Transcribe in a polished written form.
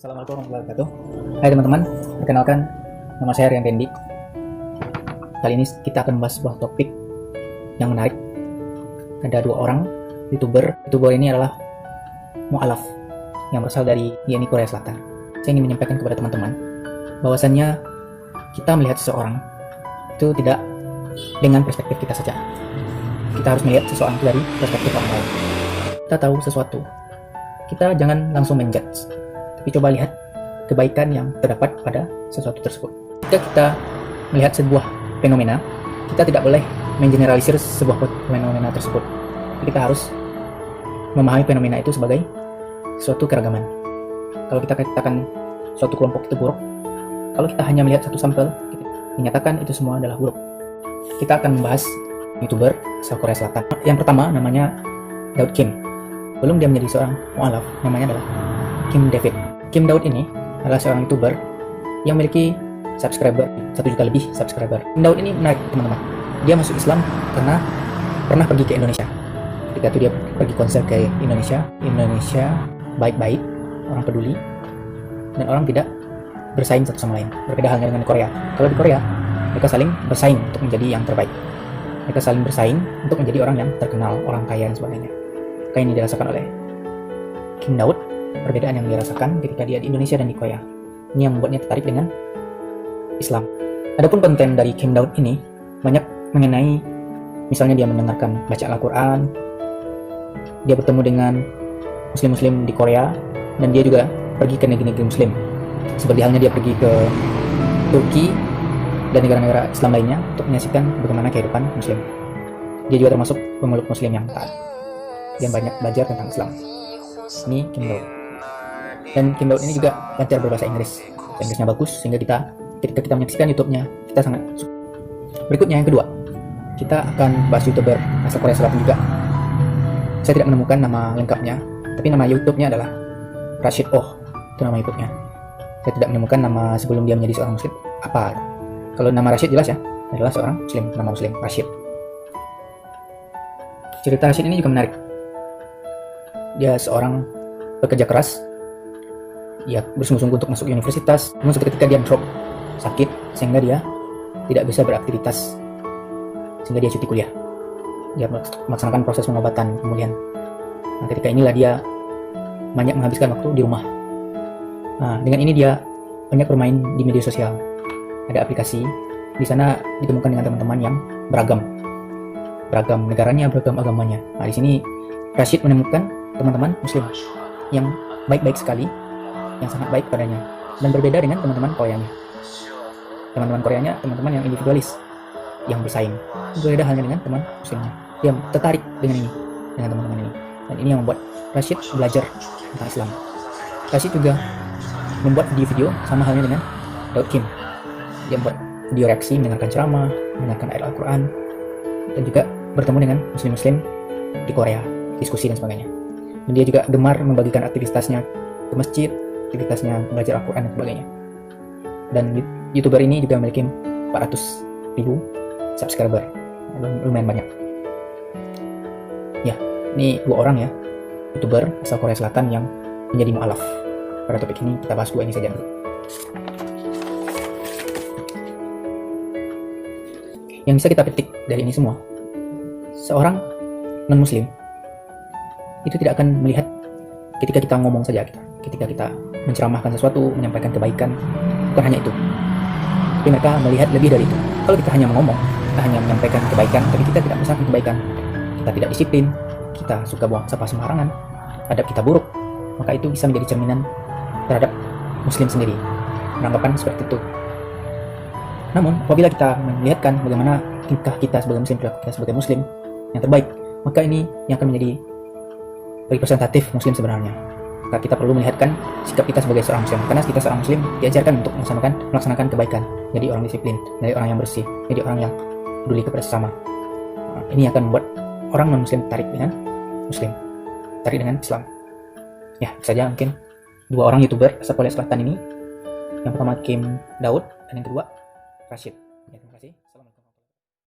Assalamualaikum warahmatullahi wabarakatuh. Hai teman-teman, perkenalkan nama saya Rian Rendi. Kali ini kita akan membahas sebuah topik yang menarik. Ada dua orang YouTuber ini adalah mu'alaf yang berasal dari Korea Selatan. Saya ingin menyampaikan kepada teman-teman bahwasannya kita melihat seseorang itu tidak dengan perspektif kita saja. Kita harus melihat seseorang itu dari perspektif orang lain. Kita tahu sesuatu, kita jangan langsung menjudge, tapi coba lihat kebaikan yang terdapat pada sesuatu tersebut. Jika kita melihat sebuah fenomena, kita tidak boleh mengeneralisir sebuah fenomena tersebut. Kita harus memahami fenomena itu sebagai suatu keragaman. Kalau kita katakan suatu kelompok itu buruk, kalau kita hanya melihat satu sampel, kita menyatakan itu semua adalah buruk. Kita akan membahas YouTuber asal Korea Selatan. Yang pertama namanya Daud Kim. Belum dia menjadi seorang mu'alaf, namanya adalah Kim David. Kim Daud ini adalah seorang YouTuber yang memiliki subscriber 1 juta lebih subscriber. Kim Daud ini menarik teman-teman. Dia masuk Islam karena pernah pergi ke Indonesia. Ketika itu dia pergi konser ke Indonesia baik-baik, orang peduli, dan orang tidak bersaing satu sama lain. Berbeda halnya dengan Korea. Kalau di Korea, mereka saling bersaing untuk menjadi yang terbaik. Mereka saling bersaing untuk menjadi orang yang terkenal, orang kaya dan sebagainya. Maka ini dirasakan oleh Kim Daud. Perbedaan yang dirasakan ketika dia di Indonesia dan di Korea. Ini yang membuatnya tertarik dengan Islam. Adapun konten dari Kim Daud ini banyak mengenai, misalnya dia mendengarkan bacaan Al-Quran, dia bertemu dengan muslim-muslim di Korea, dan dia juga pergi ke negeri-negeri muslim. Seperti halnya dia pergi ke Turki dan negara-negara Islam lainnya untuk menyaksikan bagaimana kehidupan muslim. Dia juga termasuk pemeluk muslim yang taat dan banyak belajar tentang Islam. Ini Kim Daud. Dan Kim Daud ini juga lancar berbahasa Inggris. Inggrisnya bagus sehingga ketika kita menyaksikan YouTube-nya, kita sangat suka. Berikutnya yang kedua, kita akan bahas YouTuber asal Korea Selatan juga. Saya tidak menemukan nama lengkapnya, tapi nama YouTube-nya adalah Rashid Oh. Itu nama YouTube-nya. Saya tidak menemukan nama sebelum dia menjadi seorang muslim apa. Kalau nama Rashid jelas ya, adalah seorang muslim, nama muslim Rashid. Cerita Rashid ini juga menarik. Dia seorang pekerja keras. Dia bersungguh-sungguh untuk masuk universitas, namun suatu ketika dia drop sakit sehingga dia tidak bisa beraktivitas, sehingga dia cuti kuliah. Dia melaksanakan proses pengobatan pemulihan. Nah, ketika inilah dia banyak menghabiskan waktu di rumah. Nah, dengan ini dia banyak bermain di media sosial. Ada aplikasi, di sana ditemukan dengan teman-teman yang beragam negaranya, beragam agamanya. Nah, di sini Rashid menemukan teman-teman muslim yang baik-baik sekali, yang sangat baik padanya, dan berbeda dengan teman-teman Koreanya. Teman-teman Koreanya teman-teman yang individualis, yang bersaing. Berbeda halnya dengan teman muslimnya. Dia tertarik dengan ini, dengan teman-teman ini, dan ini yang membuat Rashid belajar tentang Islam. Rashid juga membuat video sama halnya dengan Daud Kim. Dia membuat video reaksi, mendengarkan ceramah, mendengarkan ayat Al-Quran, dan juga bertemu dengan muslim-muslim di Korea, diskusi dan sebagainya. Dan dia juga gemar membagikan aktivitasnya ke masjid, aktivitasnya belajar Al-Quran dan sebagainya. Dan YouTuber ini juga memiliki 400.000 subscriber, lumayan banyak. Ya, ini dua orang ya, YouTuber asal Korea Selatan yang menjadi mu'alaf. Pada topik ini kita bahas dua ini saja dulu. Yang bisa kita petik dari ini semua, seorang non-muslim itu tidak akan melihat ketika kita ngomong saja, ketika kita menceramahkan sesuatu, menyampaikan kebaikan, bukan hanya itu, tapi mereka melihat lebih dari itu. Kalau kita hanya ngomong, kita hanya menyampaikan kebaikan, tapi kita tidak melaksanakan kebaikan, kita tidak disiplin, kita suka buang sampah sembarangan, adab kita buruk, maka itu bisa menjadi cerminan terhadap muslim sendiri, beranggapan seperti itu. Namun apabila kita melihatkan bagaimana tingkah kita sebagai muslim, perilaku kita sebagai muslim yang terbaik, maka ini yang akan menjadi representatif muslim sebenarnya. Maka kita perlu melihatkan sikap kita sebagai seorang muslim, karena kita seorang muslim diajarkan untuk melaksanakan kebaikan, jadi orang disiplin, jadi orang yang bersih, jadi orang yang peduli kepada sesama. Ini akan membuat orang non muslim tertarik dengan muslim, tertarik dengan Islam. Ya, saja mungkin dua orang YouTuber asal Korea Selatan ini. Yang pertama Kim Daud, dan yang kedua Rashid.